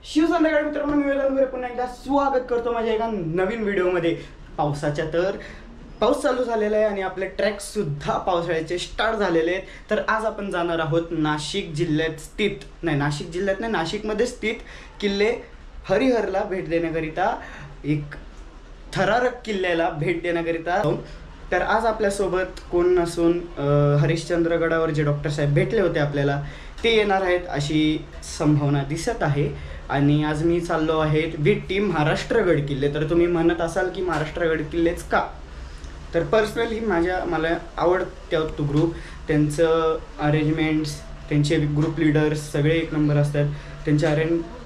शिवसंध्याकाळी मित्रांनो, मी वेदांत पुन्हा एकदा स्वागत करतो माझ्या एका नवीन व्हिडिओमध्ये. पावसाच्या तर पाऊस चालू झालेला आहे आणि आपले ट्रॅक सुद्धा पावसाळ्याचे स्टार्ट झालेले आहेत. तर आज आपण जाणार आहोत नाशिक जिल्ह्यात नाशिकमध्ये स्थित किल्ले हरिहरला भेट देण्याकरिता, एक थरारक किल्ल्याला भेट देण्याकरिता. तर आज आपल्यासोबत कोण नसून हरिश्चंद्रगडावर जे डॉक्टर साहेब भेटले होते आपल्याला, ते येणार आहेत अशी संभावना दिसत आहे. आणि आज मी चाललो आहे विथ टीम महाराष्ट्रगड किल्ले. तर तुम्ही म्हणत असाल की महाराष्ट्रगड किल्लेच का? तर पर्सनली मला आवडते तो ग्रुप. त्यांचं अरेंजमेंट्स, त्यांचे ग्रुप लीडर्स सगळे एक नंबर असतात. त्यांचे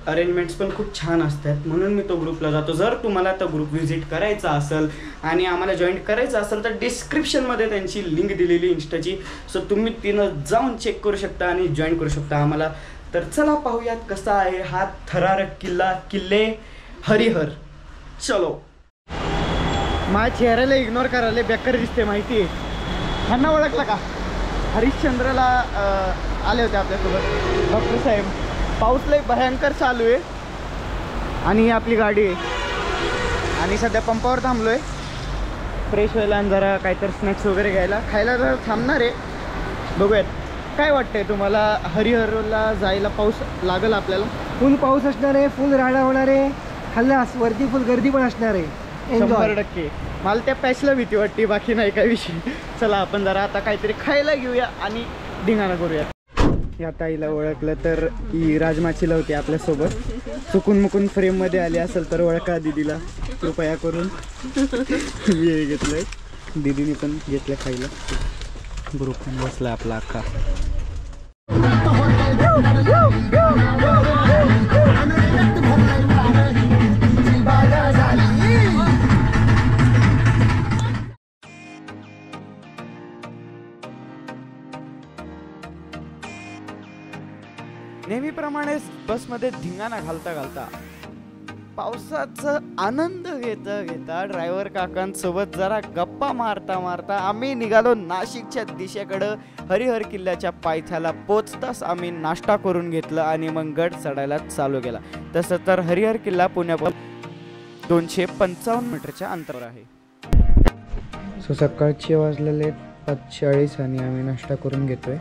अरेंजमेंट्स पण खूप छान असतात, म्हणून मी तो ग्रुपला जातो. जर तुम्हाला तो ग्रुप व्हिजिट करायचा असेल आणि आम्हाला जॉईन करायचं असेल तर डिस्क्रिप्शनमध्ये त्यांची लिंक दिलेली इंस्टाची, सो तुम्ही तिनं जाऊन चेक करू शकता आणि जॉईन करू शकता आम्हाला. तर चला पाहूयात कसा आहे हा थरारक किल्ले हरिहर. चलो. माझ्या चेहऱ्याला इग्नोर करायला बेकार दिसते माहिती आहे. ह्यांना ओळखलं का? हरिश्चंद्रला आले होते आपल्यासोबत डॉक्टर साहेब. पाऊस लय भयंकर चालू आहे आणि ही आपली गाडी आहे आणि सध्या पंपावर थांबलो आहे फ्रेश व्हायला आणि जरा काहीतरी स्नॅक्स वगैरे घ्यायला. खायला जरा थांबणार आहे. बघूयात काय वाटतंय तुम्हाला. हरिहरला जायला पाऊस लागेल आपल्याला? फुल पाऊस असणार आहे, फुल राडा होणार आहे, खाल्ल्यास वरती फुल गर्दी पण असणार आहे. 100%. मला त्या पॅचला भीती वाटते, बाकी नाही काय विषय. चला आपण जरा आता काहीतरी खायला घेऊया आणि धिंगाणा करूया. या ताईला ओळखलं तर ही राजमाचीला होती आपल्यासोबत. चुकून मुकून फ्रेममध्ये आली असेल तर ओळखा दिदीला कृपया करून. वेळ घेतलंय दिदीने पण घेतलं खायला. ग्रुप पण बसला आपला अख्खा. नेहमीप्रमाणे बसमध्ये धिंगाणा घालता पावसाचा आनंद घेता ड्रायव्हर काकांसोबत जरा गप्पा मारता आम्ही निघालो नाशिकच्या दिशेकडं. हरिहर किल्ल्याच्या पायथ्याला पोचताच आम्ही नाश्ता करून घेतलं आणि मग गड चढायला चालू केला. तसं तर हरिहर किल्ला पुण्यापासून 255 मीटरच्या अंतरावर आहे. सो सकाळचे वाजलेले 5:40 आणि आम्ही नाश्ता करून घेतोय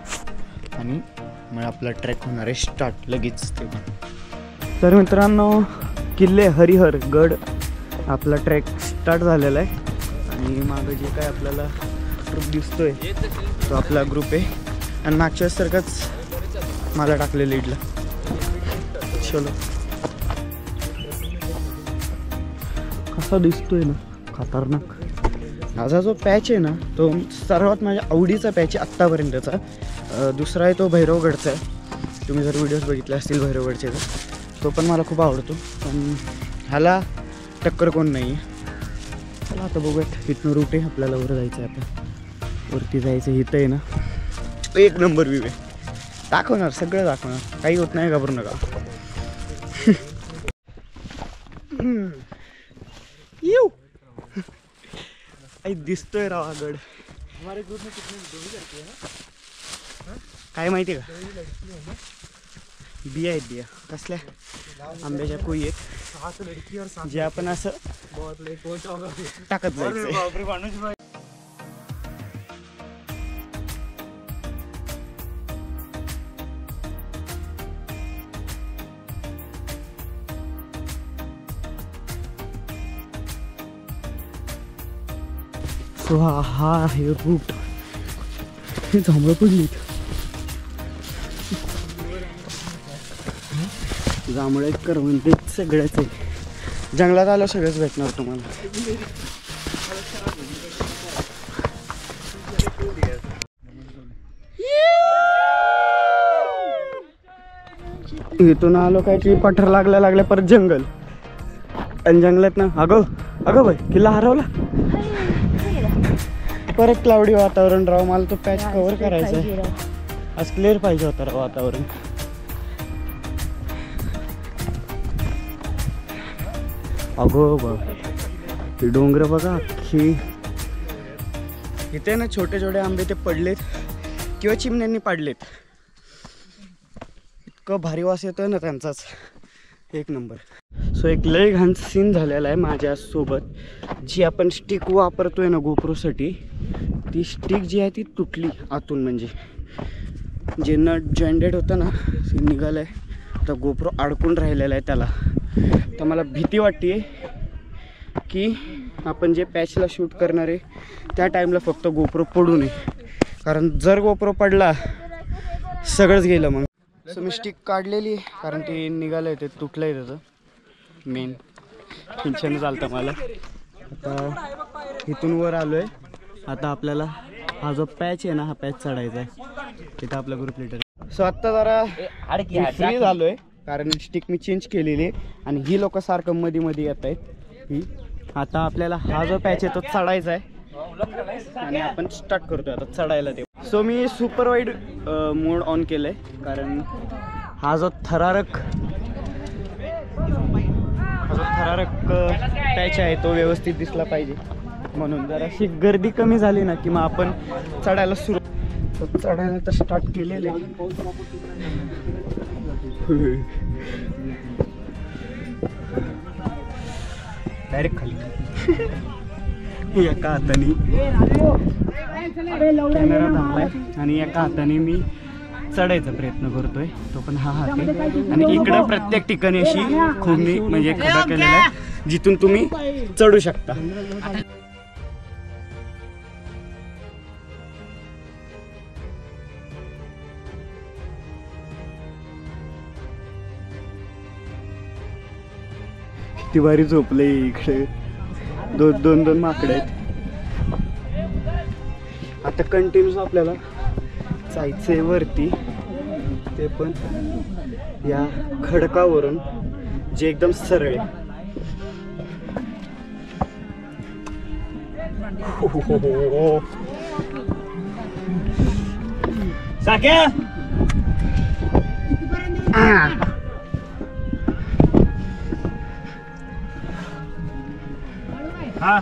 आणि मग आपला ट्रेक होणार आहे स्टार्ट लगेच. तर मित्रांनो, किल्ले हरिहर गड आपला ट्रेक स्टार्ट झालेला आहे आणि मागं जे काय आपल्याला ग्रुप दिसतोय तो आपला ग्रुप आहे आणि मागच्या सारखाच मला टाकले लीडला. चलो. कसा दिसतोय ना, खतरनाक. माझा जो पॅच आहे ना तो सर्वात माझ्या आवडीचा पॅच आहे आत्तापर्यंतचा. दुसरा आहे तो भैरवगडचा आहे. तुम्ही जर व्हिडिओज बघितले असतील भैरवगडचे तर तो पण मला खूप आवडतो, पण ह्याला टक्कर कोण नाही आहे. चला आता बघूयात. इथनं रूट आहे आपल्याला, वर जायचं आहे. आता वरती जायचं. इथं आहे ना एक नंबर व्ह्यू आहे. दाखवणार, सगळं दाखवणार, काही होत नाही, घाबरू नका. येऊ दिसतोय राव हा गड. काय माहिती का? बिया आहेत, बिया कसल्या आंब्याच्या कोई आहेत जे आपण असं टाकत जायचं. सो हा आहे रूट. हे जांभळं पडलीत. जांभळे करवंदे सगळ्याच आहे. जंगलात आलं सगळंच भेटणार तुम्हाला. इथून आलो काय की पठार लागल्या परत जंगल आणि जंगलात ना अगं बाई किल्ला हरवला. परत क्लाउडी वातावरण राव. मला तो पॅच कव्हर करायचा आहे. आज क्लिअर पाहिजे होता राव वातावरण. अगो बघ ते डोंगर बघा अख्खी. इथे ना छोटे छोटे आंबे ते पडलेत किंवा चिमण्यांनी पाडलेत. इतकं भारी वास येतोय ना त्यांचाच. एक नंबर. सो एक लय घाण सीन झालेला आहे माझ्यासोबत. जी आपण स्टिक वापरतोय ना गोप्रोसाठी, ती स्टिक जी आहे ती तुटली आतून. म्हणजे जे नट जॉईंटेड होतं ना ते निघालं आहे. आता गोप्रो अडकून राहिलेला आहे त्याला. तर मला भीती वाटते की आपण जे पॅचला शूट करणार आहे त्या टाईमला फक्त गोप्रो पडू नये, कारण जर गोप्रो पडला सगळंच गेलं मग. सो मी स्टिक काढलेली कारण ते निघालं आहे, ते तुटलं आहे त्याचं मेन. टेन्शन चालतं मला. आता इथून वर आलो आहे. आता आपल्याला हा जो पॅच आहे ना हा पॅच चढायचा आहे. तिथं आपला ग्रुप लीडर. सो आत्ता जरा फ्री झालो आहे कारण स्टिक मी चेंज केलेली आहे आणि ही लोक सारखं मध्ये मध्ये येत आहेत. ही आता आपल्याला हा जो पॅच आहे तो चढायचा आहे आणि आपण स्टार्ट करतोय आता चढायला ते. So me super wide mode on केलं आहे कारण हा जो थरारक पॅच आहे तो व्यवस्थित दिसला पाहिजे म्हणून. जराशी गर्दी कमी झाली ना की मग आपण चढायला चढायला तर स्टार्ट केलेलं आहे. डायरेक्ट खाली एका हाताने कॅमेरा धरलाय आणि एका हाताने मी चढायचा प्रयत्न करतोय. तो पण हा हात आहे आणि इकडं प्रत्येक ठिकाणी अशी खोबणी म्हणजे खडा केलेला आहे जिथून तुम्ही चढू शकता. तिवारी झोपले इकडे. दोन माकडे आहेत. आता कंटिन्यूस आपल्याला जायचंय वरती, ते पण या खडकावरून जे एकदम सरळ आहे. साक्या हा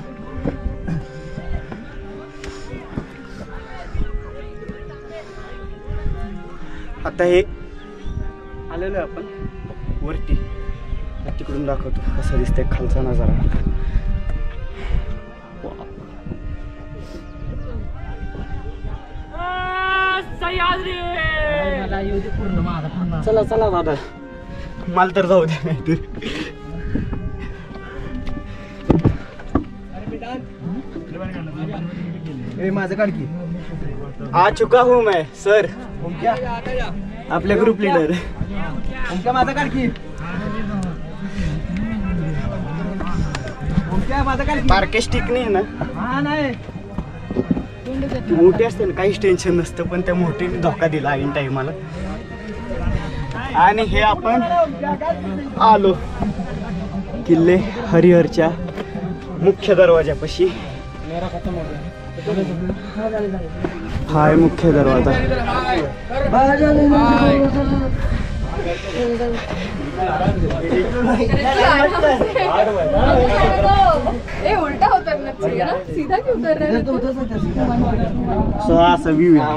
आता हे आलेलो आहे आपण वरती. तिकडून दाखवतो कसा दिसतंय खालचा नजारा. चला चला दादा, मला तर जाऊ द्या नाही ए माझं काढ की. आ चुका हूँ मैं सर. आपले ग्रुप लीडर माझं काढ की. माझं काढ की. बारके स्टिक नाही ना. हा नाही मोठी असते ना काहीच टेन्शन नसतं, पण त्या मोठीने धोका दिला ऐन टाइमाला. आणि हे आपण आलो किल्ले हरिहरच्या मुख्य दरवाजापाशी. हा आहे मुख्य दरवाजा. उल्टा उतरना चाहिए ना, सीधा क्यों उतर रहा है? सो हा असा व्ह्यू आहे.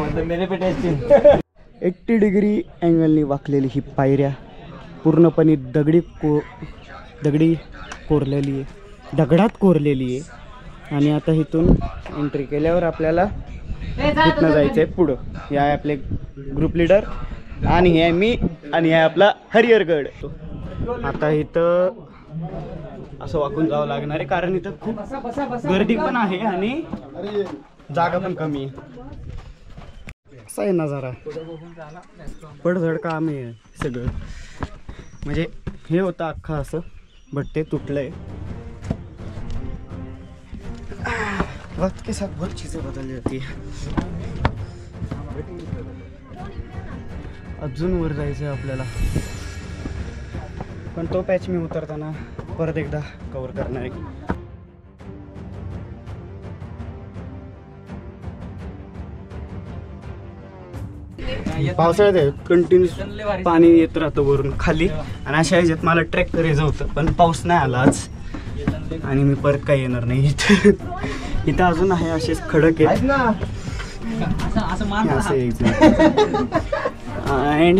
80 डिग्री अँगलनी वाकलेली ही पायऱ्या पूर्णपणे दगडी कोरलेली आहे, दगडात कोरलेली आहे. आणि आता इथून एंट्री केल्यावर आपल्याला इथनं जायचं आहे पुढं. हे आहे आपले ग्रुप लीडर आणि हे आहे मी आणि हे आहे आपला हरिहरगड. आता इथं असं वाकून जावं लागणार आहे कारण इथं खूप गर्दी पण आहे आणि जागा पण कमी आहे. असा आहे नजारा. पडझड काम आहे सगळं. म्हणजे हे होतं अख्खं असं, बट ते तुटलंय. वक्त के साथ बहुत चीजें बदल जाती है. अजून वर जायचं आहे आपल्याला, पण तो पॅच मी उतरताना परत एकदा कव्हर करणार आहे. पावसाळ्यात कंटिन्यू पाणी येत राहतं वरून खाली आणि अशा ह्याच्यात मला ट्रेक करायचं होतं, पण पाऊस नाही आला आज आणि मी परत काही येणार नाही. इथं अजून आहे असेच खडक आहेत अँड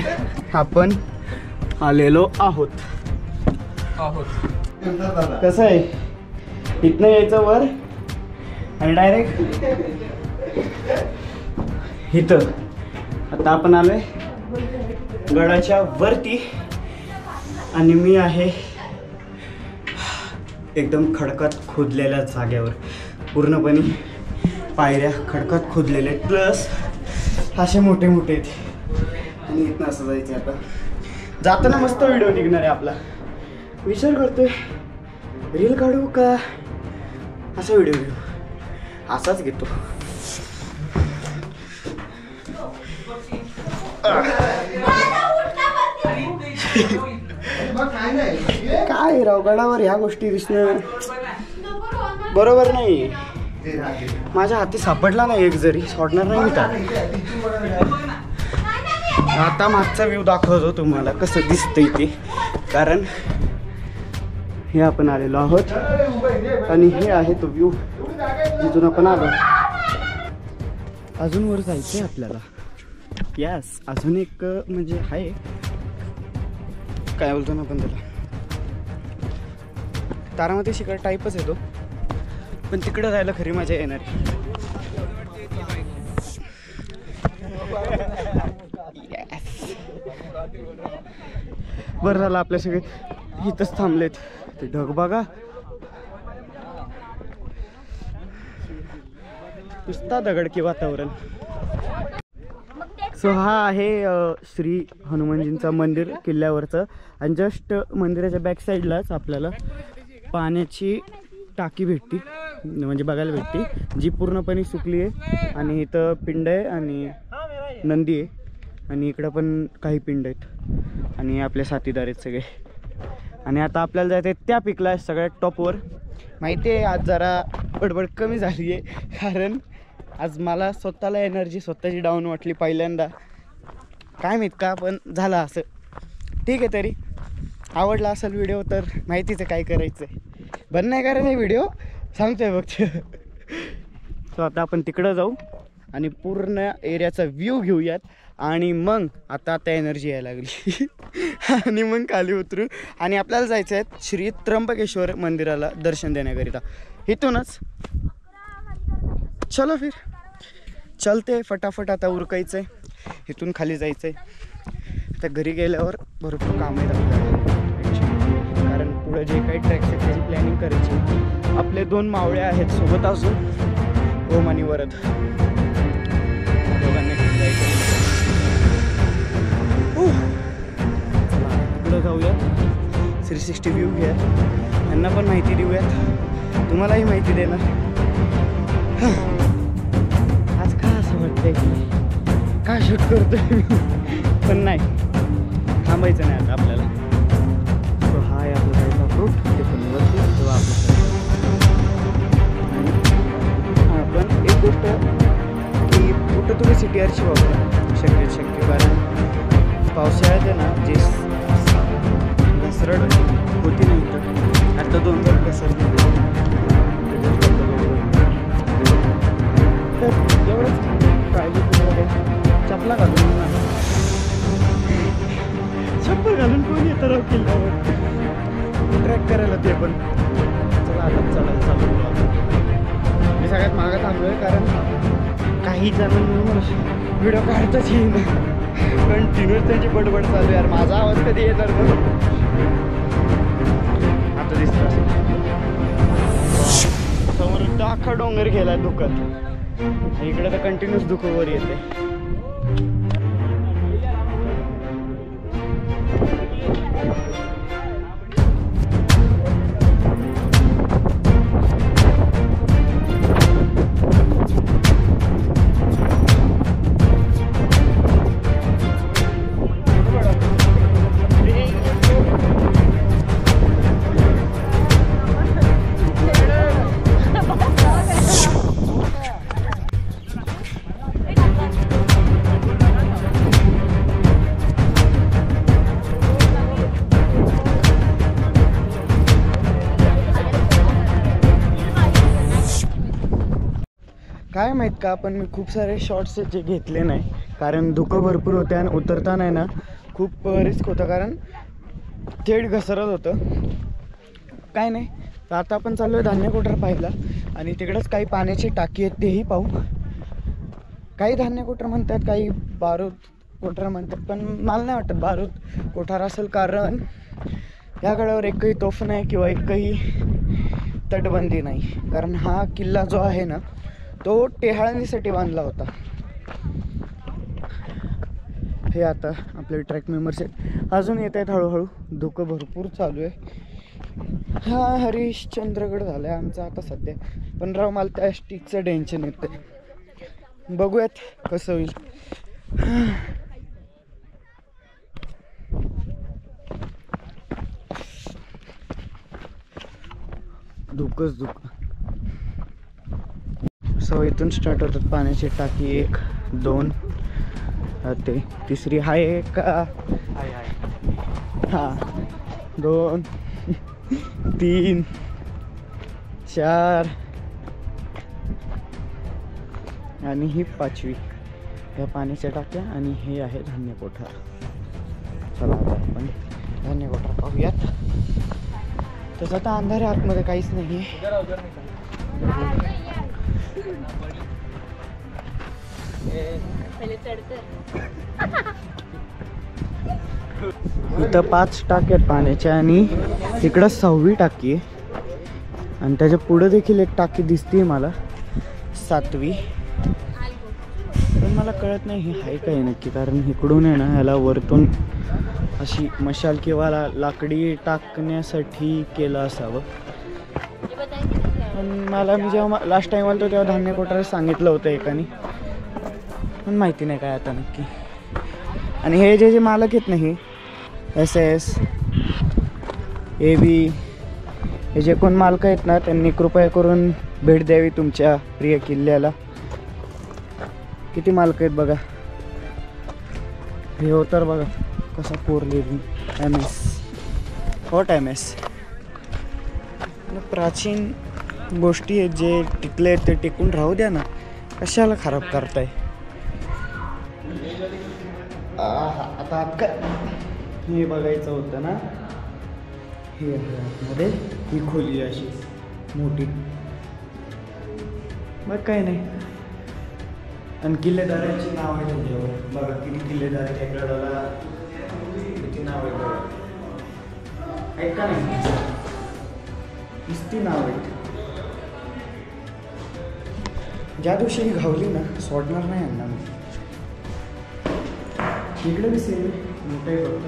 आपण आलेलो आहोत. कसं आहे, इथनं यायचं वर आणि डायरेक्ट इथं. आता आपण आलोय गडाच्या वरती आणि मी आहे एकदम खडकात खोदलेल्या जागेवर. पूर्णपणे पायऱ्या खडकात खोदलेल्या आहेत, प्लस असे मोठे मोठे आहेत. आणि इथनं असं जायचं. आता जाताना मस्त व्हिडिओ निघणार आहे आपला. विचार करतोय रील काढू का असा व्हिडिओ घेऊ. असाच घेतो. काय राव, गडावर ह्या गोष्टी दिसणं बरोबर नाही. माझ्या हाती सापडला नाही एक जरी, सोडणार नाही मी का. आता मागचा व्ह्यू दाखवतो तुम्हाला कसं दिसतंय ते. कारण हे आपण आलेलो आहोत आणि हे आहे तो व्ह्यू जिथून आपण आलो. अजून वर जायचंय आपल्याला. यस, अजून एक म्हणजे आहे, काय बोलतो ना आपण त्याला, तारामती शिखर टाईपच येतो, पण तिकडं जायला खरी मजा येणार आहे. बरं झालं आपल्या सगळे इथंच थांबलेत. ते ढग बघा, नुसता दगडकी वातावरण. सो हा आहे श्री हनुमानजींचं मंदिर किल्ल्यावरचं. आणि जस्ट मंदिराच्या बॅक साईडलाच आपल्याला पाण्याची टाकी भेटती, म्हणजे बघायला भेटती, जी पूर्णपणे सुकली आहे. आणि इथं पिंड आहे आणि नंदी आहे. आणि इकडं पण काही पिंड आहेत आणि आपले साथीदार आहेत सगळे. आणि आता आपल्याला जायचं आहे त्या पिकला सगळ्यात टॉपवर. माहिती आहे आज जरा बडबड कमी झाली आहे, कारण आज मला स्वतःला एनर्जी स्वतःची डाऊन वाटली पहिल्यांदा. काय माहीत का, पण झालं असं. ठीक आहे, तरी आवडला असेल व्हिडिओ तर माहितीच आहे काय करायचं आहे. बंद नाही करायचं आहे व्हिडिओ, सांगतोय फक्त. सो आता आपण तिकडं जाऊ आणि पूर्ण एरियाचा व्ह्यू घेऊयात. आणि मग आता एनर्जी यायला लागली आणि मग खाली उतरू. आणि आपल्याला जायचं आहे श्री त्र्यंबकेश्वर मंदिराला दर्शन देण्याकरिता. इथूनच चलो फिर चलते फटाफट. आता उरकायचं आहे, इथून खाली जायचं आहे. आता घरी गेल्यावर भरपूर काम आहेत आपल्याला, कारण पुढे जे काही ट्रॅक्स आहेत त्याची प्लॅनिंग करायची. आपले 2 मावळे आहेत सोबत अजून, ओम आणि वरद. दोघांना घेऊन जायचं. पुढं जाऊयात, 360 व्ह्यू घ्या, त्यांना पण माहिती देऊयात, तुम्हालाही माहिती देणार. आज का असं वाटतंय का शूट करतोय पण नाही, थांबायचं नाही आता आपल्याला. तो हा आहे आपला जायचा फ्रूट, ते पण वरती जेव्हा आपण एक गोष्ट की कुठं तुम्ही CTRची वापरा शक्य, कारण पावसाळ्यात आहे ना जे घसरड होती नाही तर आता 2 घसरली. तर एवढंच काळजी वगैरे. चपला घालून ना, चप्पल घालून कोण येतं राव किल्ल्यावर ट्रॅक करायला. ते पण चला आता चढायला चालू. मी सगळ्यात मागं थांबलो आहे, कारण काही जणांना व्हिडिओ काढताच येईना. कंटिन्यूस त्यांची बडबड चालू आहे. यार माझा आवाज कधी येणार मग. आता दिसतो समोर दाखा डोंगर गेला दुखत. इकडे तर कंटिन्यूस दुःख वर येते. काय माहीत का, पण मी खूप सारे शॉर्ट्स जे घेतले नाही, कारण धुकं भरपूर होते आणि उतरताना आहे ना खूप रिस्क होतं, कारण थेट घसरत होतं. काय नाही. तर आता आपण चाललो आहे धान्य कोठार पाहायला आणि तिकडंच काही पाण्याची टाकी आहेत तेही पाहू. काही धान्य कोठार म्हणतात, काही बारूद कोठार म्हणतात, पण मला नाही वाटत बारूद कोठार असेल, कारण या गडावर एकही तोफ नाही किंवा एकही तटबंदी नाही. कारण हा किल्ला जो आहे ना तो टेहाळणीसाठी बांधला होता. हे आता आपले ट्रॅक मेंबर्स आहेत, अजून येत आहेत हळूहळू. धुकं भरपूर चालू आहे. हा हरिश्चंद्रगड झाला आहे आमचा आता सध्या, पण राव मला त्या स्टिकचं टेन्शन येतं. बघूयात कसं होईल. धुकंच धुकं. सो इथून स्टार्ट होतात पाण्याची टाकी. 1 2 ते तिसरी आहे का? हां 2 3 4 आणि ही 5वी या पाण्याच्या टाक्या. आणि हे आहे धान्य कोठार. चला आता आपण धान्य कोठार पाहूयात. तसं आता अंधार आहे, आतमध्ये काहीच नाही आहे. इथं 5 टाक्या आहेत पाण्याच्या आणि इकडं 6वी टाकी आहे. आणि त्याच्या पुढं देखील एक टाकी दिसते मला, 7वी. पण मला कळत नाही हे आहे काय नक्की, कारण इकडून आहे ना ह्याला वरतून अशी मशाल किंवा लाकडी टाकण्यासाठी केलं असावं. पण मी जेव्हा लास्ट टाइम आलो तेव्हा धान्य कोठार सांगितलं होतं एकाने, पण माहिती नाही काय आता नक्की. आणि हे जे मालक आहेत ना, हे SS AB हे जे कोण मालक आहेत ना, त्यांनी कृपया करून भेट द्यावी तुमच्या प्रिय किल्ल्याला. किती मालक आहेत बघा. हे हो तर बघा कसा कोरले MS हॉट MS. प्राचीन गोष्टी आहेत जे टिकले आहेत ते टिकून राहू द्या ना, कशाला खराब करताय. आता हे बघायचं होतं ना, हे आतमध्ये ही खोली अशी मोठी. मग काय नाही. आणि किल्लेदारांची नाव आहे त्याच्यावर बघा, किती किल्लेदार आहे गडाला, किती नाव आहे बघा. ऐका नाही, किती नाव आहेत. ज्या दिवशी ही घावली ना सोडणार नाही यांना मी. इकडे बी सेम मोठं आहे बघ.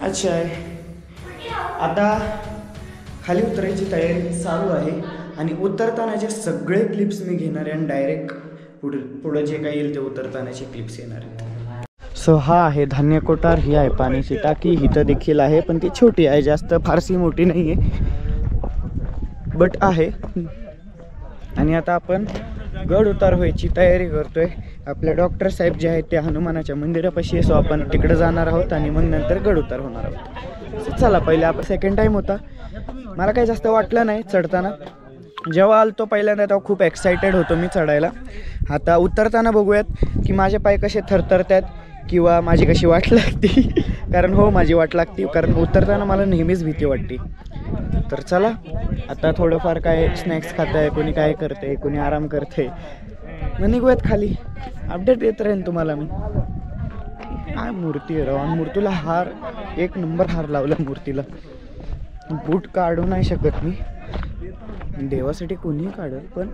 अच्छा आहे. आता खाली उतरायची तयारी चालू आहे आणि उतरतानाचे सगळे क्लिप्स मी घेणार आहे आणि डायरेक्ट पुढं जे काही येईल ते उतरतानाचे क्लिप्स येणार आहेत. सो हा आहे धान्य कोठार. ही आहे पाण्याची टाकी. इथं देखील आहे, पण ती छोटी आहे, जास्त फारशी मोठी नाही आहे, बट आहे. आणि आता आपण गड उतार व्हायची तयारी करतोय. आपले डॉक्टर साहेब जे आहेत ते हनुमानाच्या मंदिरापाशी आहे, सो आपण तिकडे जाणार आहोत आणि मग नंतर गड उतार होणार आहोत. चला, पहिले आपण सेकंड टाईम होता, मला काही जास्त वाटलं नाही चढताना. जेव्हा आलतो पहिल्यांदा तेव्हा खूप एक्सायटेड होतो मी चढायला. आता उतरताना बघूयात की माझे पाय कसे थरथरतात किंवा माझी कशी वाट लागते. कारण हो, माझी वाट लागते, कारण उतरताना मला नेहमीच भीती वाटते. तर चला आता थोडंफार काय स्नॅक्स खात आहे, कोणी काय करते, कोणी आराम करते, मग निघूयात खाली. अपडेट देत राहीन तुम्हाला मी. काय मूर्ती आहे राव, मूर्तीला हार, 1 नंबर हार लावला मूर्तीला. बूट काढू नाही शकत मी, देवासाठी कोणीही काढेल, पण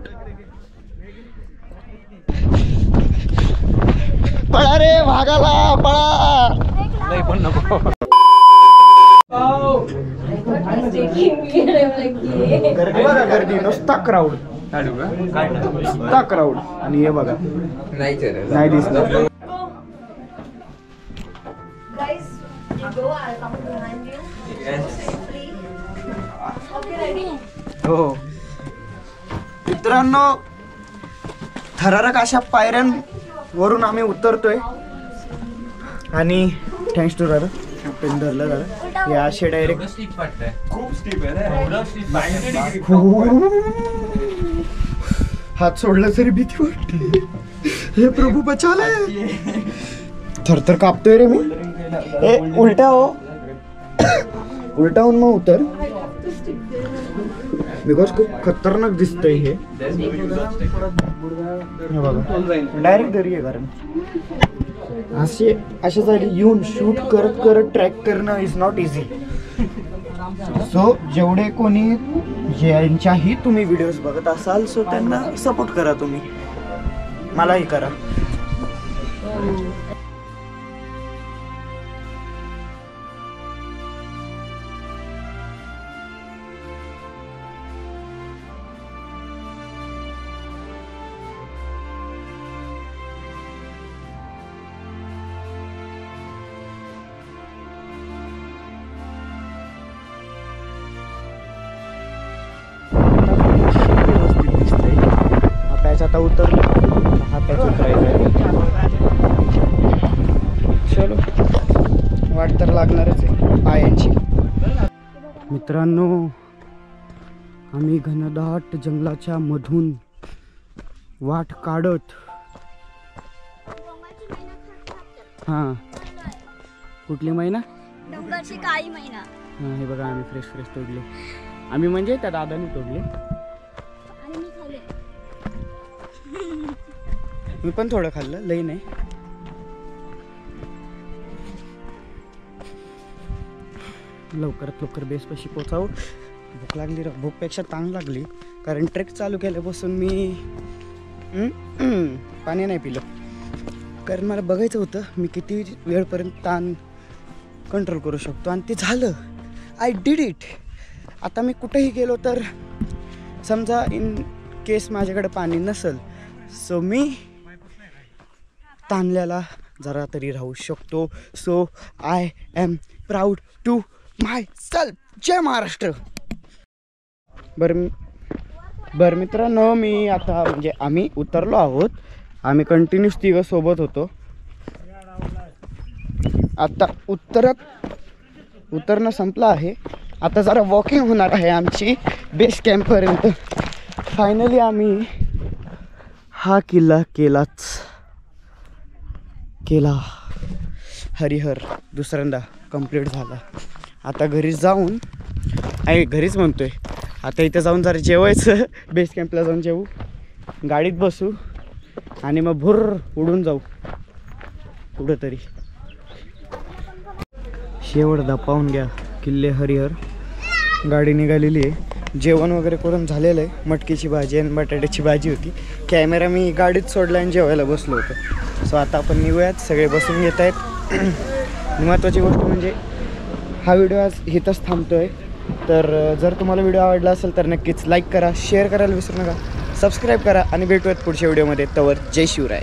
पळा रे भागाला पळा. नाही पण नको. गर्दी बघा, गर्दी नुसता क्राऊड, नुसता क्राऊड. आणि हे बघा नाही दिसलं. हो मित्रांनो, थरारक अशा पायऱ्यांवरून आम्ही उतरतोय आणि थँक्स टू दादा पेन धरलं दादा. हे असे डायरेक्ट खूप स्टीप आहे. हात सोडला तरी भीती वाटते. हे प्रभू बचाले. थरथर कापतोय रे मी. उलटा हो, उलटा होऊन मग उतर, बिकॉज खूप खतरनाक दिसतंय हे. बघा डायरेक्ट घरी आहे, कारण अशा जागी येऊन शूट करत करत ट्रॅक करणं इज नॉट इझी. सो जेवढे कोणी ज्यांच्याही तुम्ही व्हिडिओज बघत असाल, सो त्यांना सपोर्ट करा, तुम्ही मलाही करा. आता उतरलो, हा पॅच उतरायचा आहे. चलो, वाट तर लागणारच आहे पायांची. मित्रांनो, आम्ही घनदाट जंगलाच्या मधून वाट काढत, हां कुठली महिना? डोंगरची काळी महिना. हां, हे बघा आम्ही फ्रेश फ्रेश तोडले. आम्ही म्हणजे त्या दादाने तोडले, आणि मी खाल्ले. मी पण थोडं खाल्लं, लई नाही. लवकरात लवकर बेसपाशी पोचावं. भूक लागली, भूकपेक्षा ताण लागली, कारण ट्रेक चालू केल्यापासून मी पाणी नाही पिलं, कारण मला बघायचं होतं मी किती वेळपर्यंत ताण कंट्रोल करू शकतो, आणि ते झालं. I did it. आता मी कुठेही गेलो तर समजा इन केस माझ्याकडे पाणी नसेल, सो मी ताणल्याला जरा तरी राहू शकतो. So I am proud to myself. जय महाराष्ट्र. बरं मित्रांनो, मी आता म्हणजे आम्ही उतरलो आहोत. आम्ही कंटिन्यूस तिघं सोबत होतो. आता उतरणं संपलं आहे. आता जरा वॉकिंग होणार आहे आमची बेस कॅम्पपर्यंत. फायनली आम्ही हा किल्ला केला. हरिहर दुसऱ्यांदा कंप्लीट झाला. आता घरी जाऊन, घरीच म्हणतोय, आता इथं जाऊन जरा जेवायचं. बेस कॅम्पला जाऊन जेवू, गाडीत बसू, आणि मग भुर्र उडून जाऊ कुठंतरी. शेवट पाहून घ्या किल्ले हरिहर. गाडी निघालेली आहे. जेवण वगैरे करून झालेलं आहे. मटकीची भाजी आणि बटाट्याची भाजी होती. कॅमेरा मी गाडीत सोडला आणि जेवायला बसलो होतो. सो आता आपण निघूयात. सगळे बसून घेत आहेत. महत्त्वाची गोष्ट म्हणजे हा व्हिडिओ आज इथंच थांबतो आहे. तर जर तुम्हाला व्हिडिओ आवडला असेल तर नक्कीच लाईक करा, शेअर करायला विसरू नका, सबस्क्राईब करा, आणि भेटूयात पुढच्या व्हिडिओमध्ये. तवर जय शिवराय.